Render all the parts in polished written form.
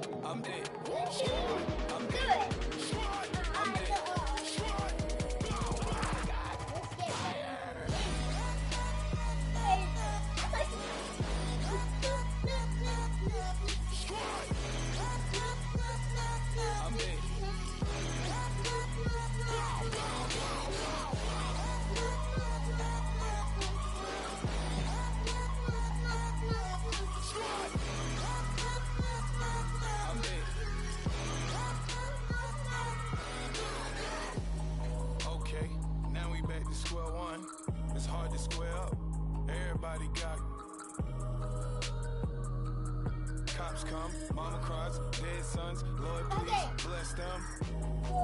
I'm dead. I'm Good. dead. I'm dead. I'm dead. I'm dead. Okay, now we back to square one. It's hard to square up. Everybody got cops come, mama cries, dead sons, Lord please bless them.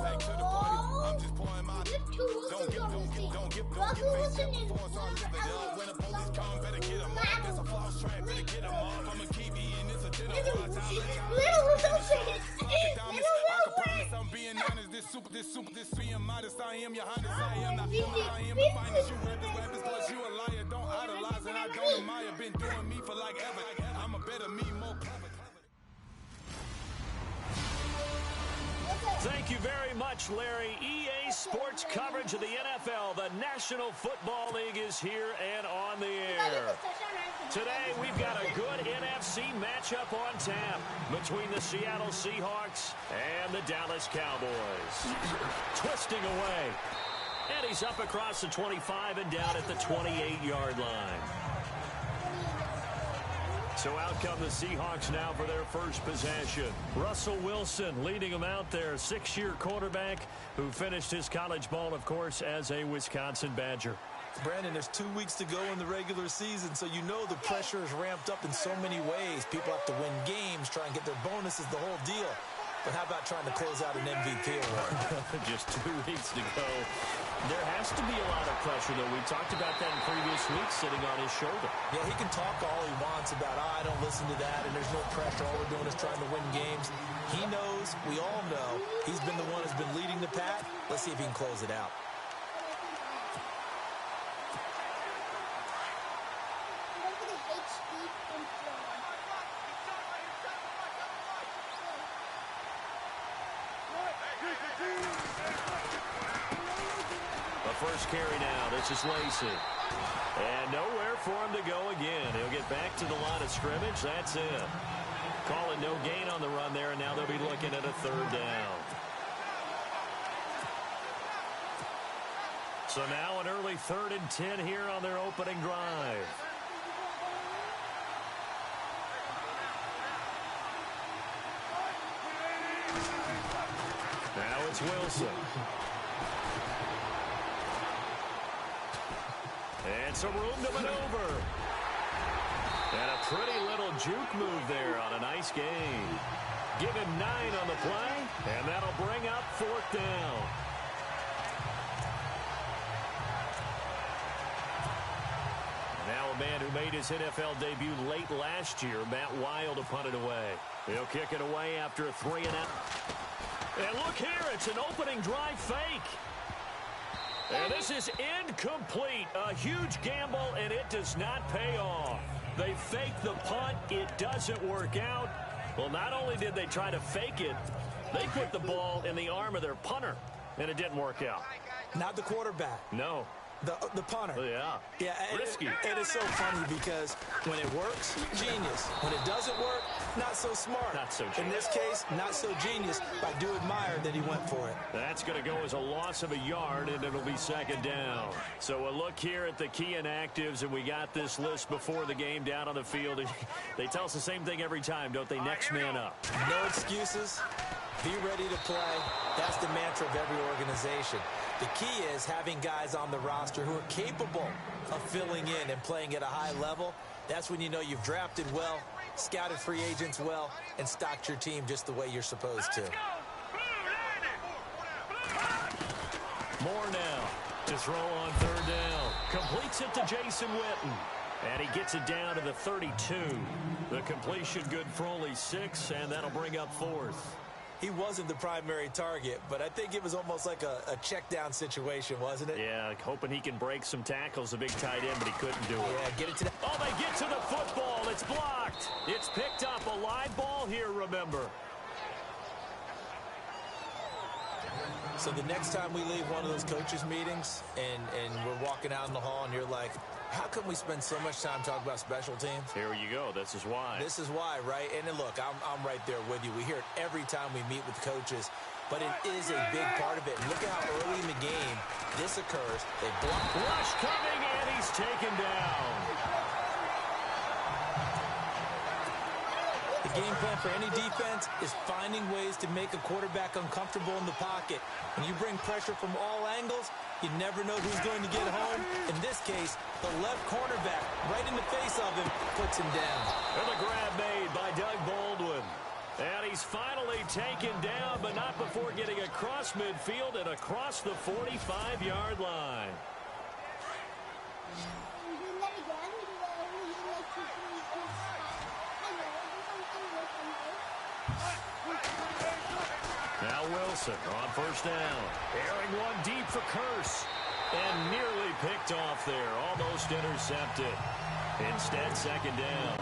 Back to the party, I'm just pouring my. Don't get face up before I start living up. When the police come, better get them up. That's a false track, better get them up. I'ma keep eating this a dinner watch. I'm being honest, this being modest. I am your Honda, I am not I am the finest. You rapping weapons, plus you a liar. Don't idolize and I don't admire. Been doing me for like ever. I'm a better me, more clever. Thank you very much, Larry. EA Sports coverage of the NFL. The National Football League is here and on the air. Today, we've got a good NFC matchup on tap between the Seattle Seahawks and the Dallas Cowboys. Twisting away. And he's up across the 25 and down at the 28-yard line. So out come the Seahawks now for their first possession. Russell Wilson leading them out there, 6-year quarterback who finished his college ball, of course, as a Wisconsin Badger. Brandon, there's 2 weeks to go in the regular season, so you know the pressure is ramped up in so many ways. People have to win games, try and get their bonuses, the whole deal. But how about trying to close out an MVP award? Just 2 weeks to go. There has to be a lot of pressure, though. We talked about that in previous weeks, sitting on his shoulder. Yeah, he can talk all he wants about, I don't listen to that, and there's no pressure. All we're doing is trying to win games. He knows, we all know, he's been the one who's been leading the pack. Let's see if he can close it out. First carry now. This is Lacy. And nowhere for him to go again. He'll get back to the line of scrimmage. That's it. Call it no gain on the run there, and now they'll be looking at a third down. So now an early 3rd and 10 here on their opening drive. Now it's Wilson. And some room to maneuver. And a pretty little juke move there on a nice gain. Give him 9 on the play, and that'll bring up 4th down. Now a man who made his NFL debut late last year, Matt Wild, to punt it away. He'll kick it away after a 3-and-out. And look here, it's an opening drive fake. And this is incomplete. A huge gamble, and it does not pay off. They fake the punt. It doesn't work out. Well, not only did they try to fake it, they put the ball in the arm of their punter, and it didn't work out. Not the quarterback. No. The punter. Yeah. Yeah. Risky. It is so funny because when it works, genius. When it doesn't work, not so smart. Not so genius. In this case, not so genius. I do admire that he went for it. That's going to go as a loss of a yard, and it'll be 2nd down. So a look here at the key inactives, and we got this list before the game down on the field. They tell us the same thing every time, don't they? Next man up. No excuses. Be ready to play. That's the mantra of every organization. The key is having guys on the roster who are capable of filling in and playing at a high level. That's when you know you've drafted well, scouted free agents well, and stocked your team just the way you're supposed to. Moore now to throw on 3rd down. Completes it to Jason Witten. And he gets it down to the 32. The completion good for only 6, and that'll bring up 4th. He wasn't the primary target, but I think it was almost like a check down situation, wasn't it? Yeah, hoping he can break some tackles, the big tight end, but he couldn't do it. Yeah, get it to the... Oh, they get to the football. It's blocked. It's picked up. A live ball here, remember. So the next time we leave one of those coaches meetings and we're walking out in the hall and you're like, how come we spend so much time talking about special teams? Here you go. This is why. This is why, right? And then look, I'm right there with you. We hear it every time we meet with coaches, but it is a big part of it. And look at how early in the game this occurs. They block. Rush coming, and he's taken down. The game plan for any defense is finding ways to make a quarterback uncomfortable in the pocket. When you bring pressure from all angles, you never know who's going to get home. In this case, the left cornerback, right in the face of him, puts him down. And the grab made by Doug Baldwin. And he's finally taken down, but not before getting across midfield and across the 45-yard line. Now Wilson on first down. Airing one deep for Kearse. And nearly picked off there. Almost intercepted. Instead, second down.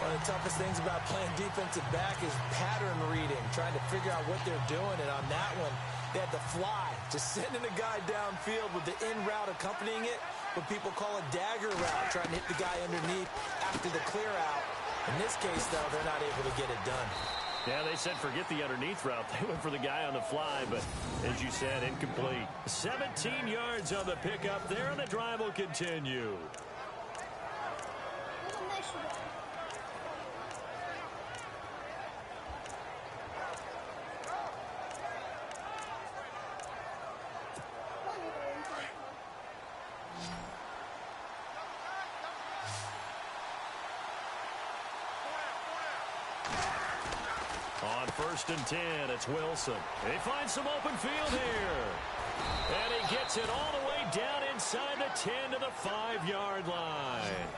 One of the toughest things about playing defensive back is pattern reading, trying to figure out what they're doing. And on that one, they had to fly, just sending a guy downfield with the in route accompanying it, what people call a dagger route, trying to hit the guy underneath after the clear out. In this case, though, they're not able to get it done. Yeah, they said forget the underneath route. They went for the guy on the fly, but as you said, incomplete. 17 yards on the pickup there, and the drive will continue. On 1st and 10, it's Wilson. He finds some open field here. And he gets it all the way down inside the 10 to the 5-yard line.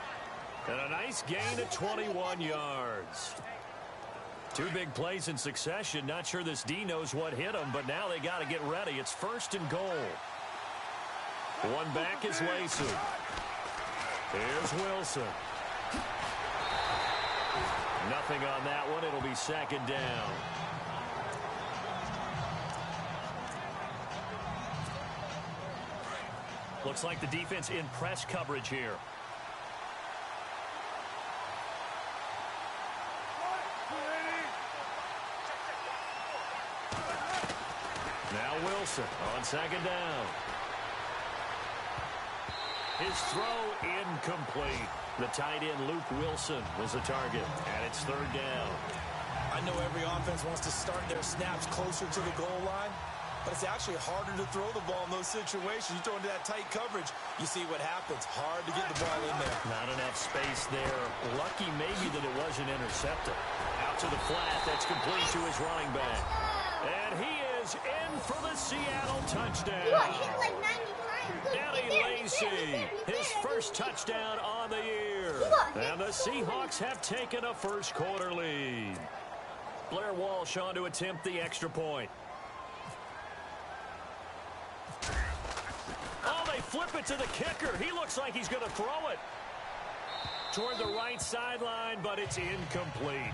And a nice gain of 21 yards. Two big plays in succession. Not sure this D knows what hit him, but now they got to get ready. It's 1st and goal. One back is Lacey. Here's Wilson. Nothing on that one. It'll be 2nd down. Looks like the defense in press coverage here. Now Wilson on 2nd down. His throw incomplete. The tight end, Luke Wilson, was the target, and it's 3rd down. I know every offense wants to start their snaps closer to the goal line, but it's actually harder to throw the ball in those situations. You throw into that tight coverage, you see what happens. Hard to get the ball in there. Not enough space there. Lucky maybe that it wasn't intercepted. Out to the flat. That's complete to his running back. And he is in for the Seattle touchdown. Eddie Lacy, his first touchdown on the year. And the Seahawks have taken a first-quarter lead. Blair Walsh on to attempt the extra point. Oh, they flip it to the kicker. He looks like he's going to throw it toward the right sideline, but it's incomplete.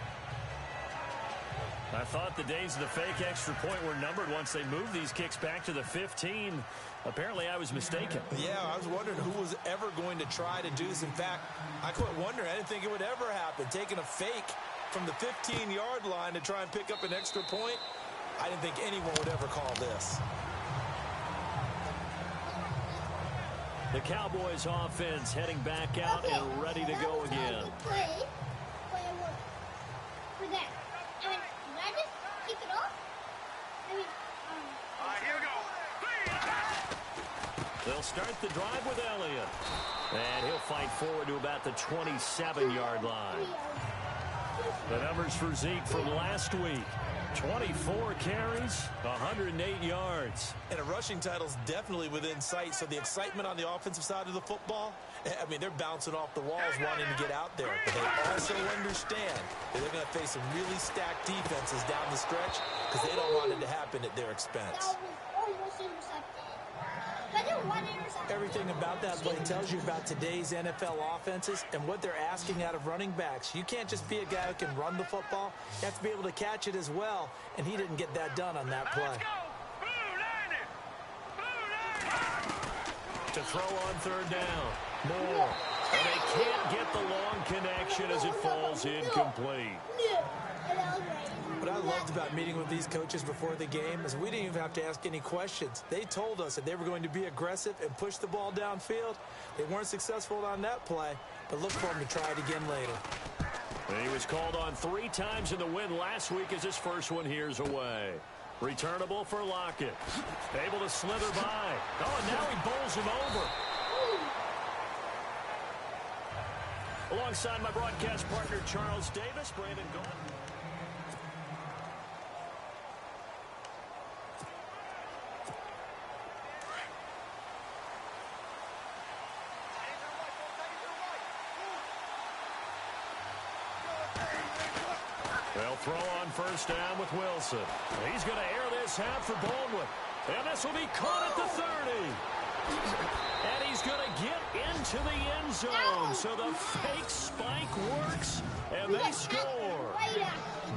I thought the days of the fake extra point were numbered once they moved these kicks back to the 15. Apparently, I was mistaken. Yeah, I was wondering who was ever going to try to do this. In fact, I quit wondering. I didn't think it would ever happen. Taking a fake from the 15-yard line to try and pick up an extra point, I didn't think anyone would ever call this. The Cowboys offense heading back out and ready to go again. They'll start the drive with Elliott. And he'll fight forward to about the 27-yard line. The numbers for Zeke from last week. 24 carries, 108 yards. And a rushing title's definitely within sight, so the excitement on the offensive side of the football, I mean, they're bouncing off the walls wanting to get out there. But they also understand that they're going to face some really stacked defenses down the stretch because they don't want it to happen at their expense. Everything about that play tells you about today's NFL offenses and what they're asking out of running backs. You can't just be a guy who can run the football. You have to be able to catch it as well, and he didn't get that done on that play. To throw on third down. Moore. And they can't get the long connection as it falls incomplete. What I loved about meeting with these coaches before the game is we didn't even have to ask any questions. They told us that they were going to be aggressive and push the ball downfield. They weren't successful on that play, but look for them to try it again later. And he was called on 3 times in the win last week as his first one here's away. Returnable for Lockett. Able to slither by. Oh, and now he bowls him over. Alongside my broadcast partner, Charles Davis, Brandon Gaudin. They'll throw on first down with Wilson. He's going to air this out for Baldwin. And this will be caught at the 30. And he's going to get into the end zone. So the fake spike works, and they score.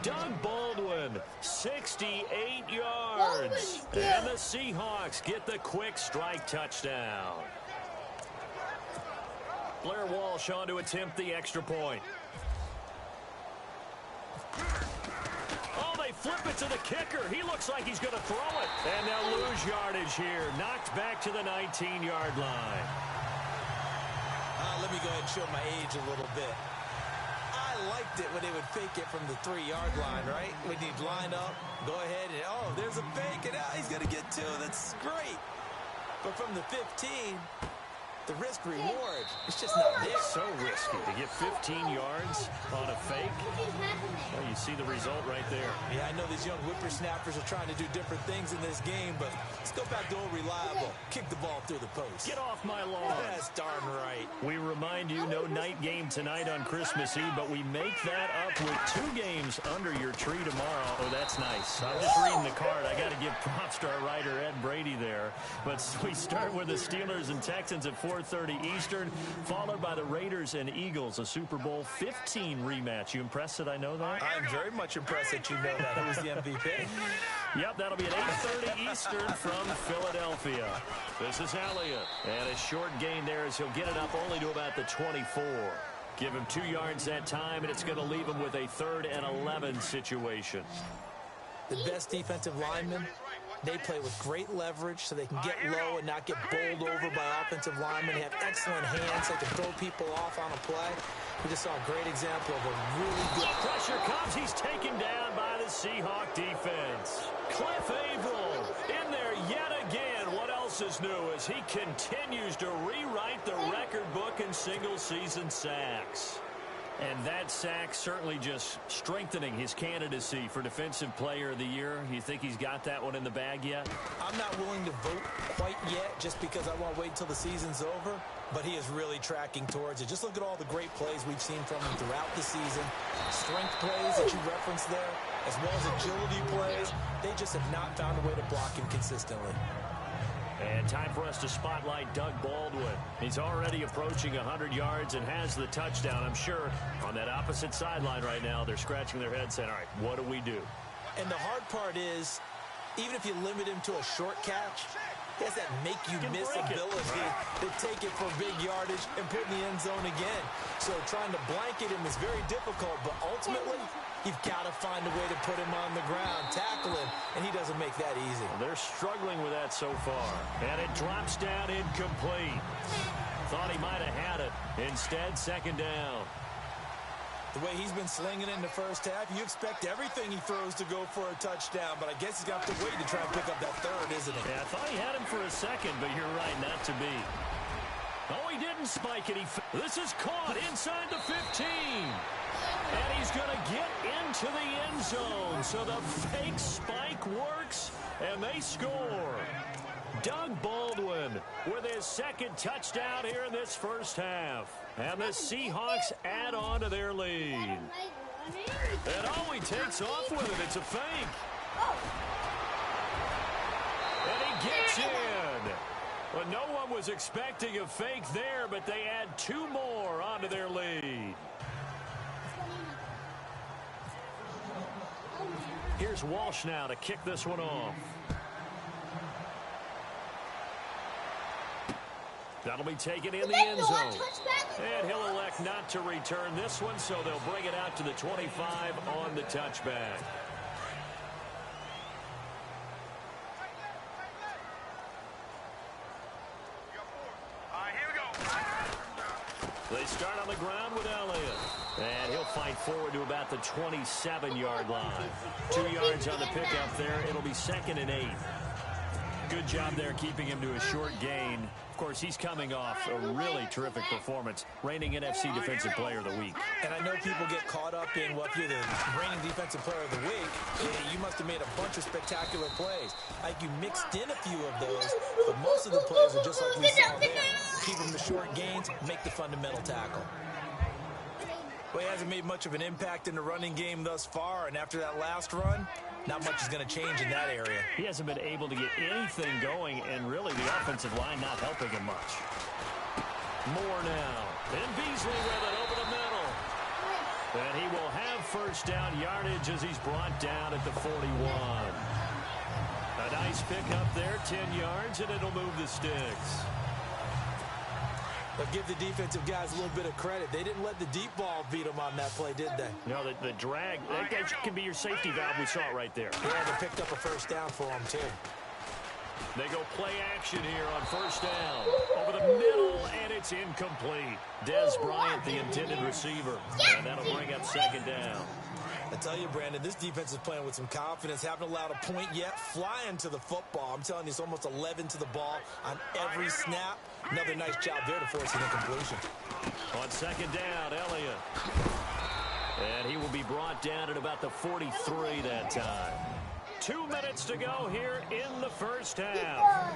Doug Baldwin, 68 yards. And the Seahawks get the quick strike touchdown. Blair Walsh on to attempt the extra point. Oh, they flip it to the kicker. He looks like he's going to throw it. And they'll lose yardage here. Knocked back to the 19-yard line. Let me go ahead and show my age a little bit. I liked it when they would fake it from the 3-yard line, right? When you'd line up, go ahead, and oh, there's a fake, and he's going to get 2. That's great. But from the 15... the risk-reward, it's just not there. So risky to get 15 yards on a fake. Well, you see the result right there. Yeah, I know these young whippersnappers are trying to do different things in this game, but let's go back to old reliable. Kick the ball through the post. Get off my lawn. That's darn right. We remind you, no night game tonight on Christmas Eve, but we make that up with 2 games under your tree tomorrow. Oh, that's nice. I'm just reading the card. I got to give props to our writer, Ed Brady, there. But we start with the Steelers and Texans at 4:30 Eastern, followed by the Raiders and Eagles, a Super Bowl 15 rematch. You impressed that I know that? I'm very much impressed that you know that. Who was the MVP? Yep, that'll be at 8:30 Eastern from Philadelphia. This is Elliott. And a short gain there as he'll get it up only to about the 24. Give him 2 yards that time, and it's going to leave him with a 3rd and 11 situation. The best defensive linemen, they play with great leverage so they can get low and not get bowled over by offensive linemen. They have excellent hands. They can throw people off on a play. We just saw a great example of a really good... Pressure comes. He's taken down by the Seahawk defense. Cliff Averill in there yet again. What else is new as he continues to rewrite the record book in single-season sacks. And that sack certainly just strengthening his candidacy for Defensive Player of the Year. You think he's got that one in the bag yet? I'm not willing to vote quite yet just because I want to wait until the season's over. But he is really tracking towards it. Just look at all the great plays we've seen from him throughout the season. Strength plays that you referenced there, as well as agility plays. They just have not found a way to block him consistently. And time for us to spotlight Doug Baldwin. He's already approaching 100 yards and has the touchdown. I'm sure on that opposite sideline right now, they're scratching their heads saying, all right, what do we do? And the hard part is, even if you limit him to a short catch, he has that make-you-miss ability to take it for big yardage and put in the end zone again. So trying to blanket him is very difficult, but ultimately, you've got to find a way to put him on the ground, tackle him, and he doesn't make that easy. Well, they're struggling with that so far. And it drops down incomplete. Thought he might have had it. Instead, 2nd down. The way he's been slinging in the first half, you expect everything he throws to go for a touchdown, but I guess he's going to have to wait to try and pick up that 3rd, isn't he? Yeah, I thought he had him for a second, but you're right, not to be. Oh, he didn't spike it. This is caught inside the 15. And he's going to get into the end zone. So the fake spike works, and they score. Doug Baldwin with his 2nd touchdown here in this first half. And the Seahawks add on to their lead. And oh, he takes off with it. It's a fake. And he gets in. Well, no one was expecting a fake there, but they add 2 more onto their lead. Here's Walsh now to kick this one off. That'll be taken in the end zone. And he'll elect not to return this one, so they'll bring it out to the 25 on the touchback. They start on the ground with Elliott. And he'll fight forward to about the 27-yard line. 2 yards on the pickup there. It'll be 2nd and 8. Good job there keeping him to a short gain. Of course, he's coming off a really terrific performance, reigning NFC Defensive Player of the Week. And I know people get caught up in, well, if you're the reigning Defensive Player of the Week, you must have made a bunch of spectacular plays. Like you mixed in a few of those, but most of the plays are just like we saw there. Keep them to short gains, make the fundamental tackle. Well, he hasn't made much of an impact in the running game thus far, and after that last run, not much is going to change in that area. He hasn't been able to get anything going, and really the offensive line not helping him much. More now. And Beasley with it over the middle. And he will have first down yardage as he's brought down at the 41. A nice pickup there, 10 yards, and it'll move the sticks. But give the defensive guys a little bit of credit. They didn't let the deep ball beat them on that play, did they? No, the drag, that can be your safety valve. We saw it right there. Yeah, they picked up a first down for them, too. They go play action here on first down. Over the middle, and it's incomplete. Dez Bryant, the intended receiver. And that'll bring up 2nd down. I tell you, Brandon, this defense is playing with some confidence. Haven't allowed a point yet. Flying to the football. I'm telling you, it's almost 11 to the ball on every snap. Another nice job there to force an incompletion. On 2nd down, Elliott. And he will be brought down at about the 43 that time. 2 minutes to go here in the first half.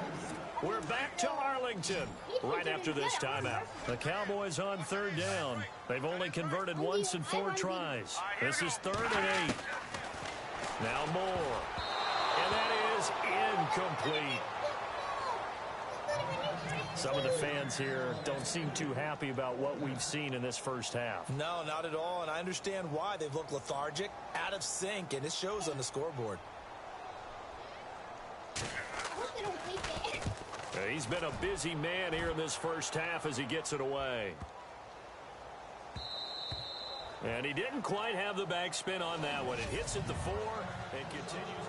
We're back to Arlington right after this timeout. The Cowboys on 3rd down. They've only converted once in 4 tries. This is 3rd and 8. Now Moore. And that is incomplete. Some of the fans here don't seem too happy about what we've seen in this first half. No, not at all, and I understand why. They've looked lethargic, out of sync, and it shows on the scoreboard. He's been a busy man here in this first half as he gets it away. And he didn't quite have the backspin on that one. It hits at the 4 and continues.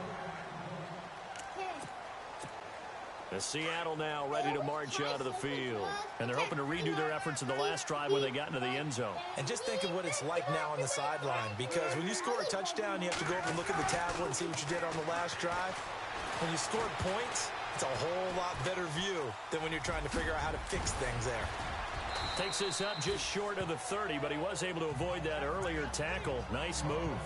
As Seattle now ready to march out of the field. And they're hoping to redo their efforts in the last drive when they got into the end zone. And just think of what it's like now on the sideline. Because when you score a touchdown, you have to go over and look at the tablet and see what you did on the last drive. When you scored points, it's a whole lot better view than when you're trying to figure out how to fix things there. Takes this up just short of the 30, but he was able to avoid that earlier tackle. Nice move.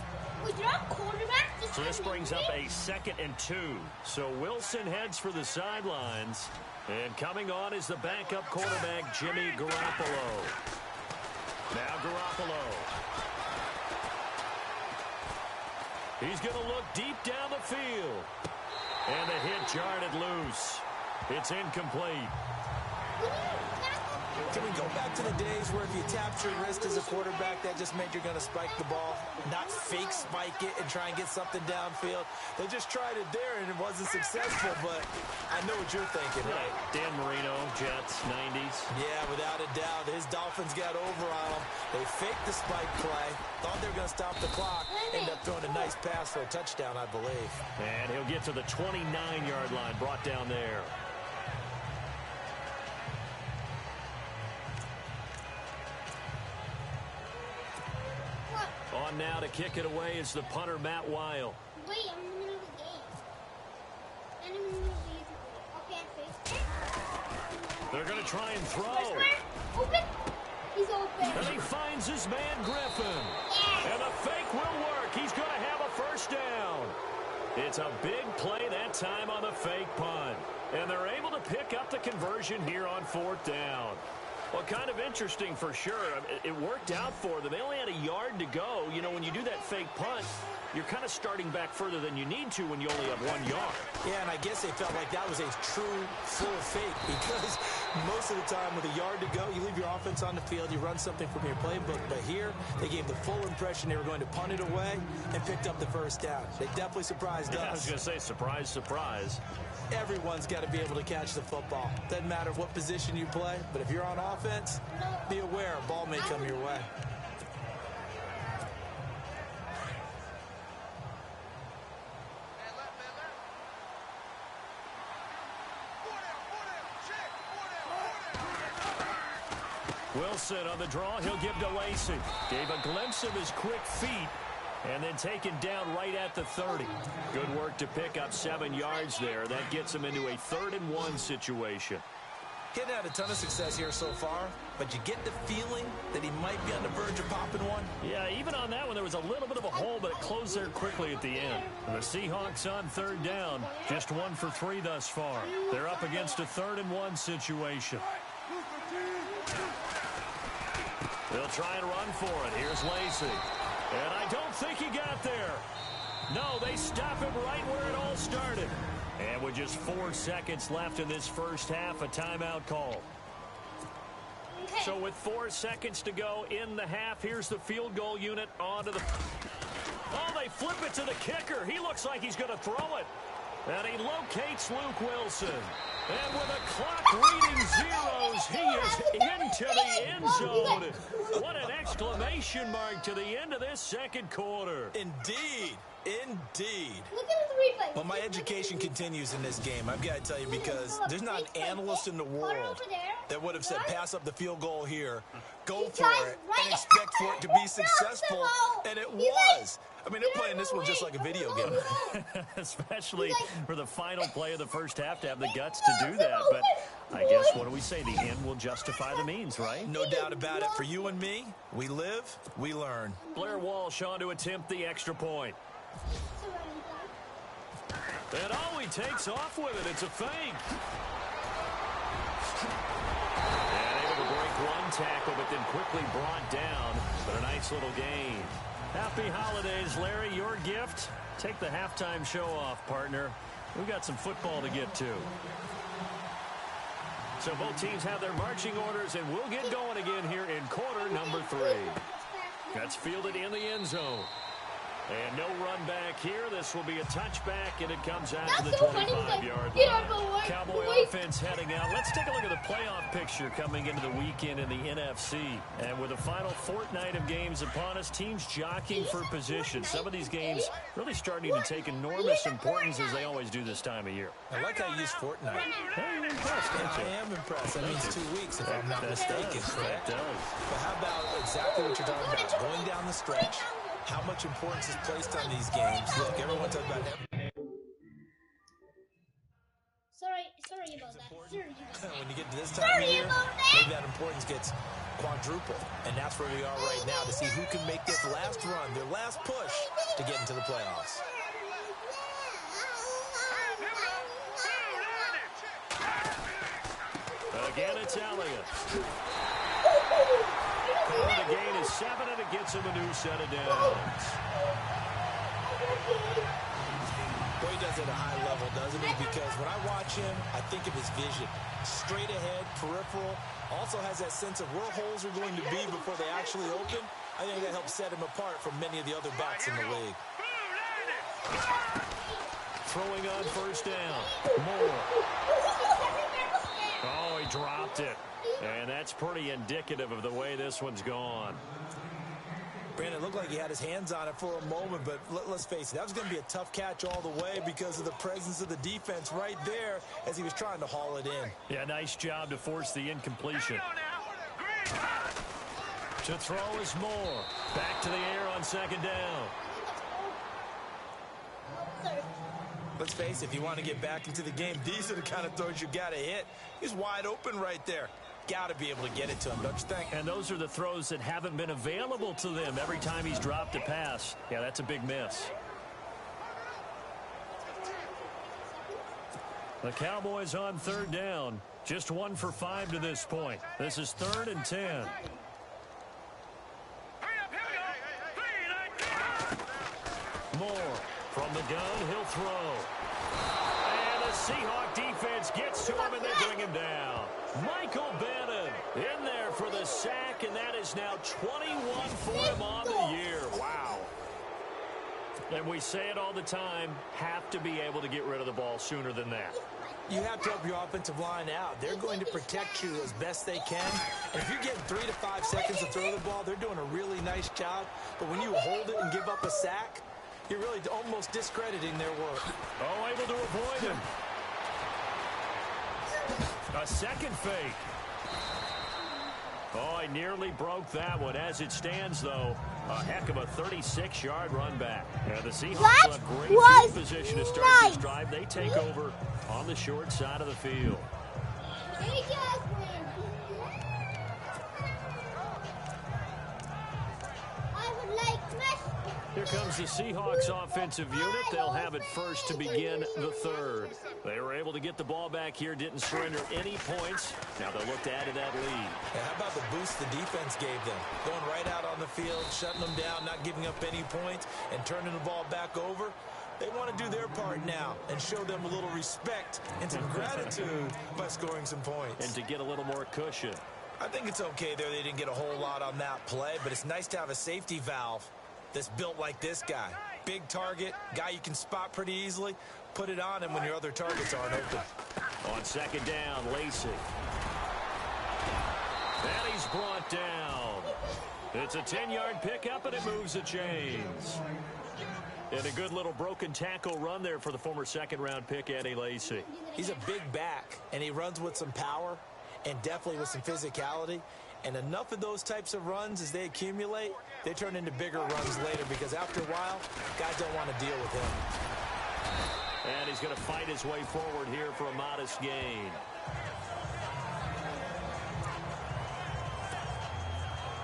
So this brings up a 2nd and 2. So Wilson heads for the sidelines. And coming on is the backup quarterback, Jimmy Garoppolo. Now Garoppolo. He's going to look deep down the field. And the hit jarred loose. It's incomplete. Can we go back to the days where if you tapped your wrist as a quarterback, that just meant you're going to spike the ball, not fake spike it and try and get something downfield? They just tried it there, and it wasn't successful, but I know what you're thinking, right? Dan Marino, Jets, 90s. Yeah, without a doubt. His Dolphins got over on him. They faked the spike play, thought they were going to stop the clock, ended up throwing a nice pass for a touchdown, I believe. And he'll get to the 29-yard line, brought down there. On now to kick it away is the punter, Matt Weil. Wait, I'm in the middle of the game. I'm in the middle of the game. Okay, They're going to try and throw. Open. He's open. And he finds his man, Griffin. Yes. And the fake will work. He's going to have a first down. It's a big play that time on the fake punt. And they're able to pick up the conversion here on 4th down. Well, kind of interesting for sure. It worked out for them. They only had a yard to go. You know, when you do that fake punt, you're kind of starting back further than you need to when you only have 1 yard. Yeah, and I guess they felt like that was a true full fake because most of the time with a yard to go, you leave your offense on the field, you run something from your playbook. But here, they gave the full impression they were going to punt it away and picked up the first down. They definitely surprised us. I was going to say, surprise, surprise. Everyone's got to be able to catch the football. Doesn't matter what position you play, but if you're on offense, be aware a ball may come your way. Wilson on the draw. He'll give to Lacy. Gave a glimpse of his quick feet and then taken down right at the 30. Good work to pick up 7 yards there. That gets him into a 3rd and 1 situation. He hadn't had a ton of success here so far, but you get the feeling that he might be on the verge of popping one. Yeah, even on that one, there was a little bit of a hole, but it closed there quickly at the end. The Seahawks on 3rd down. Just 1 for 3 thus far. They're up against a 3rd and 1 situation. They'll try and run for it. Here's Lacy. And I don't think he got there. No, they stop him right where it all started. And with just 4 seconds left in this first half, a timeout call. So with 4 seconds to go in the half, here's the field goal unit onto the... Oh, they flip it to the kicker. He looks like he's going to throw it. And he locates Luke Wilson. And with a clock reading zeros, he is into the end zone. What an exclamation mark to the end of this second quarter. Indeed. Indeed. Look at the replay. Well, my education continues in this game. I've got to tell you, because there's not an analyst in the world that would have said pass up the field goal here, go for it, and expect for it to be successful. And it was. I mean, they're playing this one just like a video game. Especially for the final play of the first half to have the guts to do that. But I guess, what do we say? The end will justify the means, right? No doubt about it. For you and me, we live, we learn. Blair Walsh on to attempt the extra point. And oh, he takes off with it. It's a fake. And able to break one tackle, but then quickly brought down. But a nice little gain. Happy holidays, Larry. Your gift? Take the halftime show off, partner. We've got some football to get to. So both teams have their marching orders, and we'll get going again here in quarter number 3. That's fielded in the end zone. And no run back here. This will be a touchback, and it comes out to the 25-yard line. Cowboy offense heading out. Let's take a look at the playoff picture coming into the weekend in the NFC. And with the final fortnight of games upon us, teams jockeying for position. Some of these games really starting to take enormous importance, as they always do this time of year. I like how you use fortnight. Hey, you're impressed, aren't you? I am impressed. That means 2 weeks, if I'm not mistaken. That does. But how about exactly what you're talking about? Going down the stretch. How much importance is placed on these games? Look, everyone talks about it. Sorry about that. When you get to this time of year, maybe that importance gets quadrupled. And that's where we are right now, to see who can make this last run, their last push to get into the playoffs. Again, it's Elliott. The gain is 7, and it gets him a new set of downs. Boy, he does it at a high level, doesn't he? Because when I watch him, I think of his vision. Straight ahead, peripheral. Also has that sense of where holes are going to be before they actually open. I think that helps set him apart from many of the other backs in the league. Throwing on first down. Moore. Oh, he dropped it. And that's pretty indicative of the way this one's gone. Brandon, it looked like he had his hands on it for a moment, but let's face it, that was going to be a tough catch all the way because of the presence of the defense right there as he was trying to haul it in. Yeah, nice job to force the incompletion. To throw is Moore. Back to the air on second down. Let's face it, if you want to get back into the game, these are the kind of throws you got to hit. He's wide open right there. Got to be able to get it to him, don't you think? And those are the throws that haven't been available to them every time he's dropped a pass. Yeah, that's a big miss. The Cowboys on third down. Just 1 for 5 to this point. This is 3rd and 10. more. From the gun, he'll throw. And the Seahawk defense gets to him, and they bring him down. Michael Bannon in there for the sack, and that is now 21 for him on the year. Wow. And we say it all the time, have to be able to get rid of the ball sooner than that. You have to help your offensive line out. They're going to protect you as best they can. And if you get 3 to 5 seconds to throw the ball, they're doing a really nice job. But when you hold it and give up a sack, you're really almost discrediting their work. Oh, able to avoid him. A second fake. Oh, I nearly broke that one. As it stands, though, a heck of a 36-yard run back. The Seahawks will have great field position to start this drive. They take over on the short side of the field. Here comes the Seahawks offensive unit. They'll have it first to begin the third. They were able to get the ball back here, didn't surrender any points. Now they'll look to add to that lead. Yeah, how about the boost the defense gave them? Going right out on the field, shutting them down, not giving up any points, and turning the ball back over. They want to do their part now and show them a little respect and some gratitude by scoring some points. And to get a little more cushion. I think it's okay there. They didn't get a whole lot on that play, but it's nice to have a safety valve that's built like this guy. Big target, guy you can spot pretty easily. Put it on him when your other targets aren't open. On second down, Lacy. And he's brought down. It's a 10-yard pickup, and it moves the chains. And a good little broken tackle run there for the former second-round pick, Eddie Lacy. He's a big back, and he runs with some power and definitely with some physicality. And enough of those types of runs, as they accumulate, they turn into bigger runs later because after a while, guys don't want to deal with him. And he's going to fight his way forward here for a modest gain.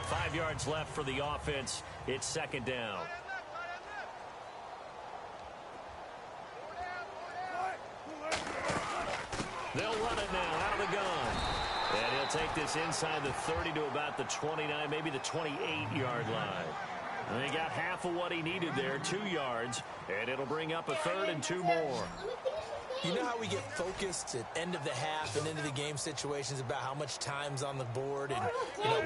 Five yards left for the offense. It's second down. They'll run it now out of the gun. And he'll take this inside the 30 to about the 29, maybe the 28-yard line. And he got half of what he needed there, 2 yards, and it'll bring up a third and 2 more. You know how we get focused at end of the half and into the game situations about how much time's on the board and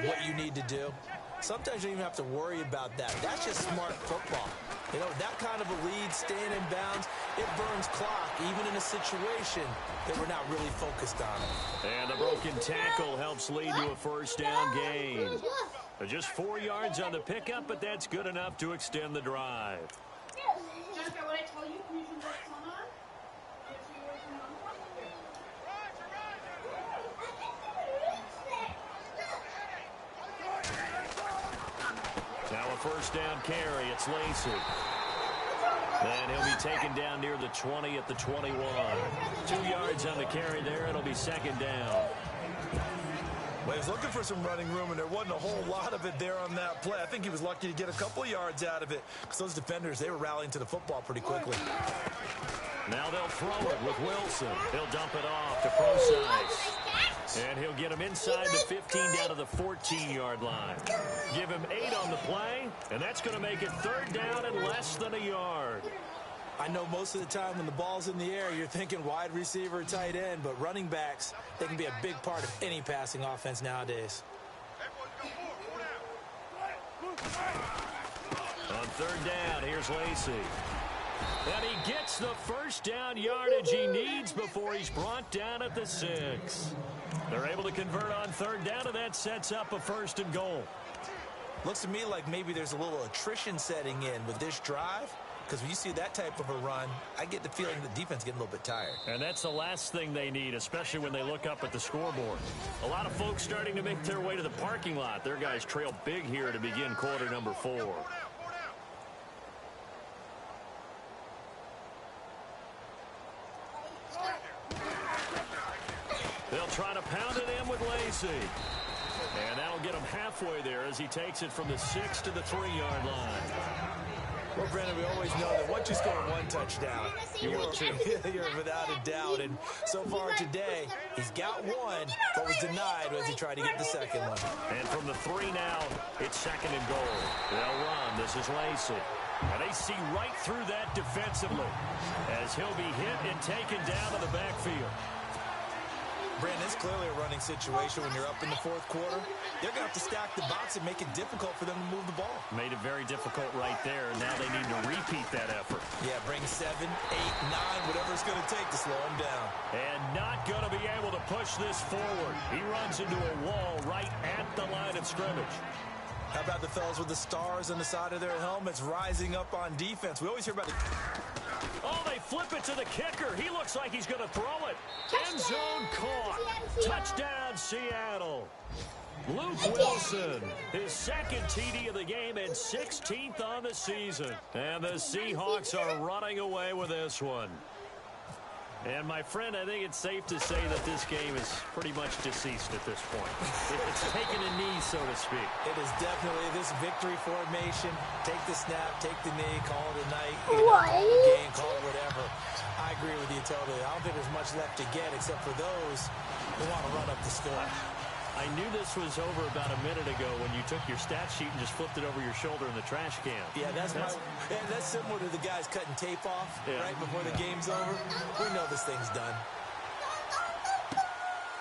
what you need to do? Sometimes you don't even have to worry about that. That's just smart football. That kind of a lead, staying in bounds, it burns clock, even in a situation that we're not really focused on. And the broken tackle helps lead to a first down gain. Just 4 yards on the pickup, but that's good enough to extend the drive. Now a first down carry. It's Lacy. And he'll be taken down near the 20 at the 21. 2 yards on the carry there. It'll be second down. Well, he was looking for some running room, and there wasn't a whole lot of it there on that play. I think he was lucky to get a couple yards out of it because those defenders, they were rallying to the football pretty quickly. Now they'll throw it with Wilson. He'll dump it off to Procise. And he'll get him inside the 15 down to the 14-yard line. Give him 8 on the play, and that's going to make it third down and less than a yard. I know most of the time when the ball's in the air, you're thinking wide receiver, tight end, but running backs, they can be a big part of any passing offense nowadays. On third down, here's Lacy. And he gets the first down yardage he needs before he's brought down at the 6. They're able to convert on third down, and that sets up a first and goal. Looks to me like maybe there's a little attrition setting in with this drive. Because when you see that type of a run, I get the feeling the defense getting a little bit tired. And that's the last thing they need, especially when they look up at the scoreboard. A lot of folks starting to make their way to the parking lot. Their guys trail big here to begin quarter number 4. They'll try to pound it in with Lacy. And that'll get him halfway there as he takes it from the 6 to the 3-yard line. Well, Brandon, we always know that once you score one touchdown, you're without a doubt. And so far today, he's got one, but was denied as he tried to get the second one. And from the 3 now, it's second and goal. They'll run. This is Lacy. And they see right through that defensively as he'll be hit and taken down to the backfield. Brandon, it's clearly a running situation when you're up in the fourth quarter. They're going to have to stack the box and make it difficult for them to move the ball. Made it very difficult right there. Now they need to repeat that effort. Yeah, bring 7, 8, 9, whatever it's going to take to slow them down. And not going to be able to push this forward. He runs into a wall right at the line of scrimmage. How about the fellas with the stars on the side of their helmets rising up on defense? We always hear about the... Oh, they flip it to the kicker. He looks like he's going to throw it. End zone caught. Touchdown, Seattle. Luke Wilson, his second TD of the game and 16th on the season. And the Seahawks are running away with this one. And, my friend, I think it's safe to say that this game is pretty much deceased at this point. It's taken a knee, so to speak. It is definitely this victory formation. Take the snap, take the knee, call it a night. What? Call it a game, call it whatever. I agree with you totally. I don't think there's much left to get except for those who want to run up the score. I knew this was over about a minute ago when you took your stat sheet and just flipped it over your shoulder in the trash can. Yeah, that's similar to the guys cutting tape off right before the game's over. We know this thing's done.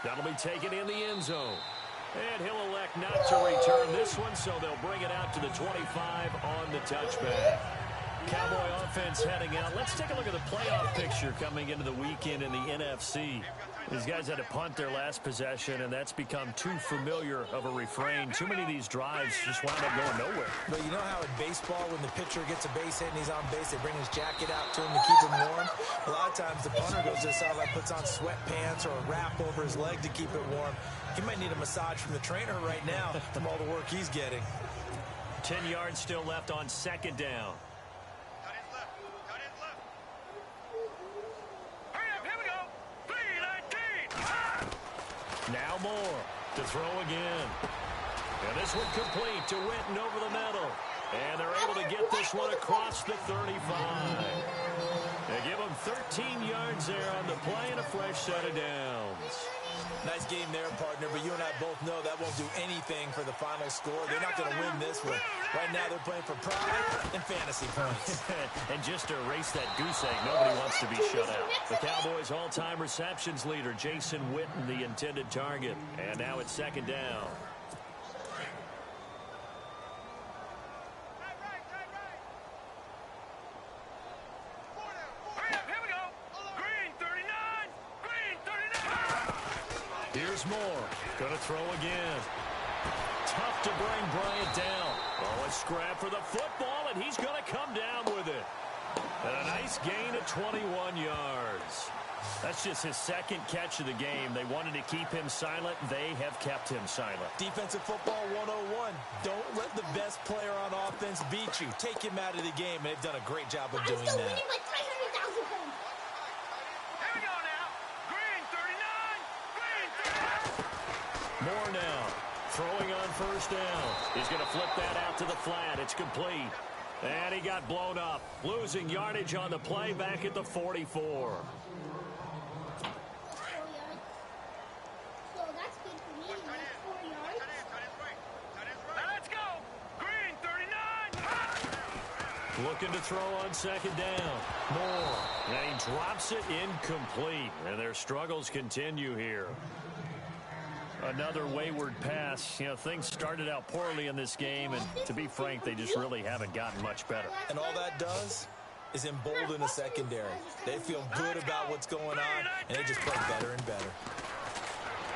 That'll be taken in the end zone. And he'll elect not to return this one, so they'll bring it out to the 25 on the touchback. Cowboy offense heading out. Let's take a look at the playoff picture coming into the weekend in the NFC. These guys had to punt their last possession, and that's become too familiar of a refrain. Too many of these drives just wound up going nowhere. But you know how in baseball, when the pitcher gets a base hit and he's on base, they bring his jacket out to him to keep him warm? A lot of times the punter goes to the sideline, puts on sweatpants or a wrap over his leg to keep it warm. He might need a massage from the trainer right now from all the work he's getting. 10 yards still left on second down. Now Moore to throw again. And this one complete to Witten over the middle. And they're able to get this one across the 35. They give him 13 yards there on the play and a fresh set of downs. Nice game there, partner, but you and I both know that won't do anything for the final score. They're not going to win this one. Right now they're playing for pride and fantasy points. And just to erase that goose egg, nobody wants to be shut out. The Cowboys' all-time receptions leader, Jason Witten, the intended target. And now it's second down. Here's Moore. Going to throw again. Tough to bring Bryant down. Oh, a scrap for the football, and he's going to come down with it. And a nice gain of 21 yards. That's just his second catch of the game. They wanted to keep him silent. They have kept him silent. Defensive football 101. Don't let the best player on offense beat you. Take him out of the game, and they've done a great job of doing that. Winning like 300,000 points. Here we go now. Green 39. Green 39. Moore now. Throwing on first down. He's going to flip that out to the flat. It's complete. And he got blown up. Losing yardage on the play back at the 44. So that's good for me. That's 4 yards. Let's go. Green 39. Looking to throw on second down. Moore. And he drops it incomplete. And their struggles continue here. Another wayward pass. You know, things started out poorly in this game, and to be frank, they just really haven't gotten much better. And all that does is embolden the secondary. They feel good about what's going on, and they just play better and better.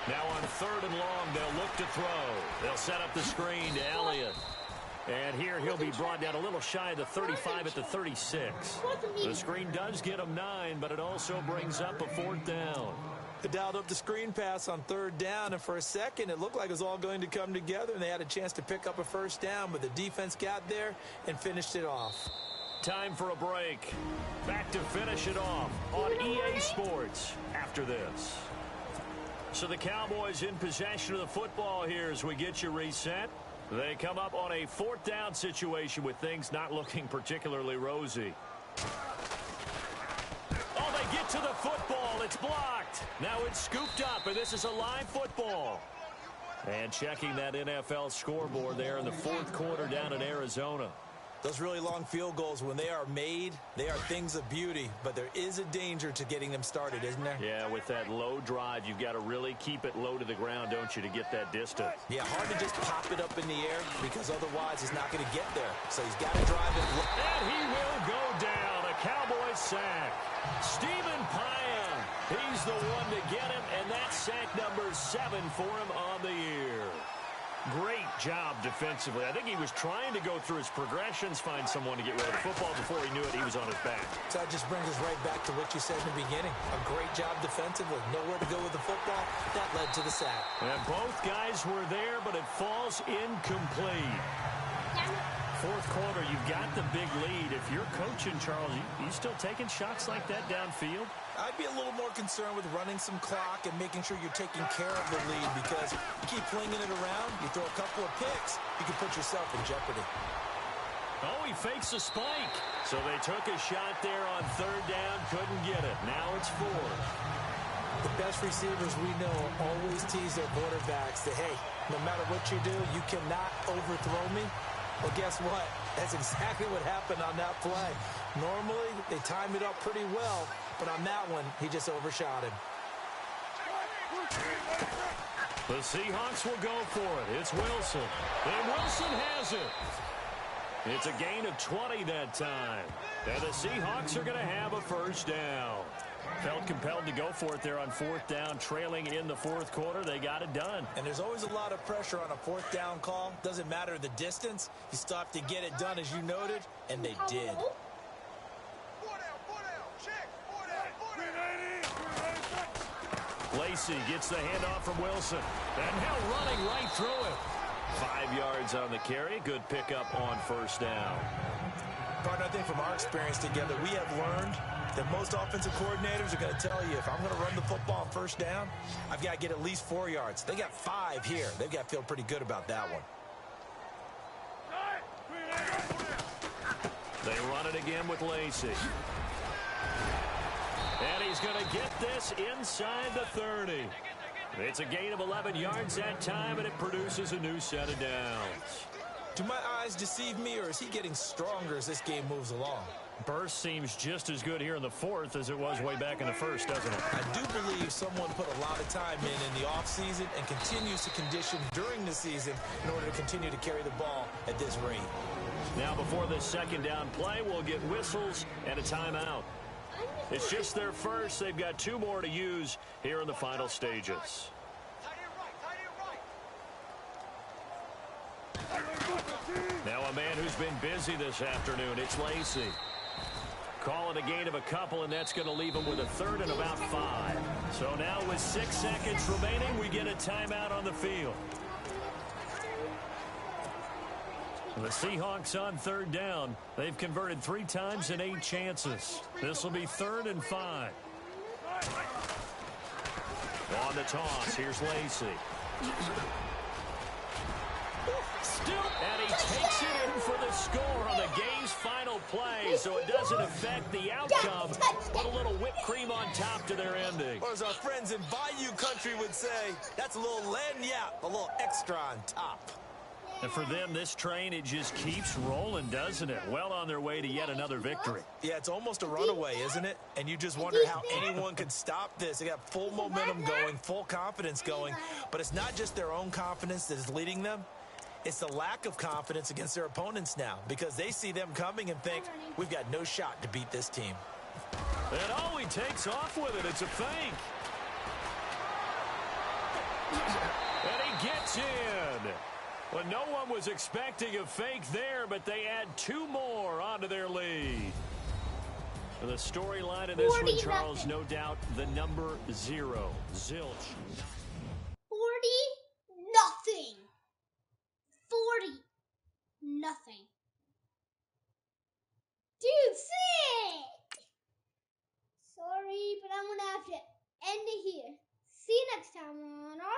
Now on third and long, they'll look to throw. They'll set up the screen to Elliott. And here he'll be brought down a little shy of the 35 at the 36. The screen does get him 9, but it also brings up a fourth down. They dialed up the screen pass on third down, and for a second it looked like it was all going to come together, and they had a chance to pick up a first down, but the defense got there and finished it off. Time for a break. Back to finish it off on EA Sports after this. So the Cowboys in possession of the football here as we get you reset. They come up on a fourth down situation with things not looking particularly rosy. Oh, they get to the football. It's blocked. Now it's scooped up, and this is a live football. And checking that NFL scoreboard there in the fourth quarter down in Arizona. Those really long field goals, when they are made, they are things of beauty, but there is a danger to getting them started, isn't there? Yeah, with that low drive, you've got to really keep it low to the ground, don't you, to get that distance. Yeah, hard to just pop it up in the air because otherwise he's not going to get there. So he's got to drive it. And he will go down. A Cowboy sack. Stephen Payan, he's the one to get him, and that's sack number 7 for him on the year. Great job defensively. I think he was trying to go through his progressions, find someone to get rid of the football. Before he knew it, he was on his back. So that just brings us right back to what you said in the beginning. A great job defensively. Nowhere to go with the football. That led to the sack. And both guys were there, but it falls incomplete. Fourth quarter, you've got the big lead. If you're coaching, Charles, you still taking shots like that downfield? I'd be a little more concerned with running some clock and making sure you're taking care of the lead, because you keep flinging it around, you throw a couple of picks, you can put yourself in jeopardy. Oh, he fakes a spike. So they took a shot there on third down, couldn't get it. Now it's 4. The best receivers we know always tease their quarterbacks that, hey, no matter what you do, you cannot overthrow me. Well, guess what? That's exactly what happened on that play. Normally, they time it up pretty well, but on that one, he just overshot him. The Seahawks will go for it. It's Wilson. And Wilson has it. It's a gain of 20 that time. And the Seahawks are going to have a first down. Felt compelled to go for it there on fourth down, trailing in the fourth quarter. They got it done. And there's always a lot of pressure on a fourth down call. Doesn't matter the distance. You still have to get it done, as you noted, and they did. 4 down, check, 4 down. Lacey gets the handoff from Wilson. And now running right through it. 5 yards on the carry. Good pickup on first down. Partner, I think from our experience together, we have learned that most offensive coordinators are going to tell you, if I'm going to run the football on first down, I've got to get at least 4 yards. They got 5 here. They've got to feel pretty good about that one. They run it again with Lacey. And he's going to get this inside the 30. It's a gain of 11 yards that time, and it produces a new set of downs. Do my eyes deceive me, or is he getting stronger as this game moves along? Burst seems just as good here in the fourth as it was way back in the first, doesn't it? I do believe someone put a lot of time in the offseason and continues to condition during the season in order to continue to carry the ball at this rate. Now before this second down play, we'll get whistles and a timeout. It's just their first. They've got 2 more to use here in the final stages. Now a man who's been busy this afternoon, it's Lacey. Call it a gain of a couple, and that's going to leave him with a third and about 5. So now with 6 seconds remaining, we get a timeout on the field. The Seahawks on third down. They've converted 3 times in 8 chances. This will be 3rd and 5. On the toss, here's Lacey. And he takes it in for the score on the game's final play, so it doesn't affect the outcome, but a little whipped cream on top to their ending. Or as our friends in Bayou Country would say, that's a little lagniappe, a little extra on top. And for them, this train, it just keeps rolling, doesn't it? Well on their way to yet another victory. Yeah, it's almost a runaway, isn't it? And you just wonder how anyone could stop this. They got full momentum going, full confidence going, but it's not just their own confidence that is leading them. It's the lack of confidence against their opponents now, because they see them coming and think, we've got no shot to beat this team. And oh, he takes off with it. It's a fake. And he gets in. Well, no one was expecting a fake there, but they add 2 more onto their lead. The storyline of this one, Charles, no doubt the number 0, zilch. 40-0. 40-0. Dude, sick! Sorry, but I'm going to have to end it here. See you next time on our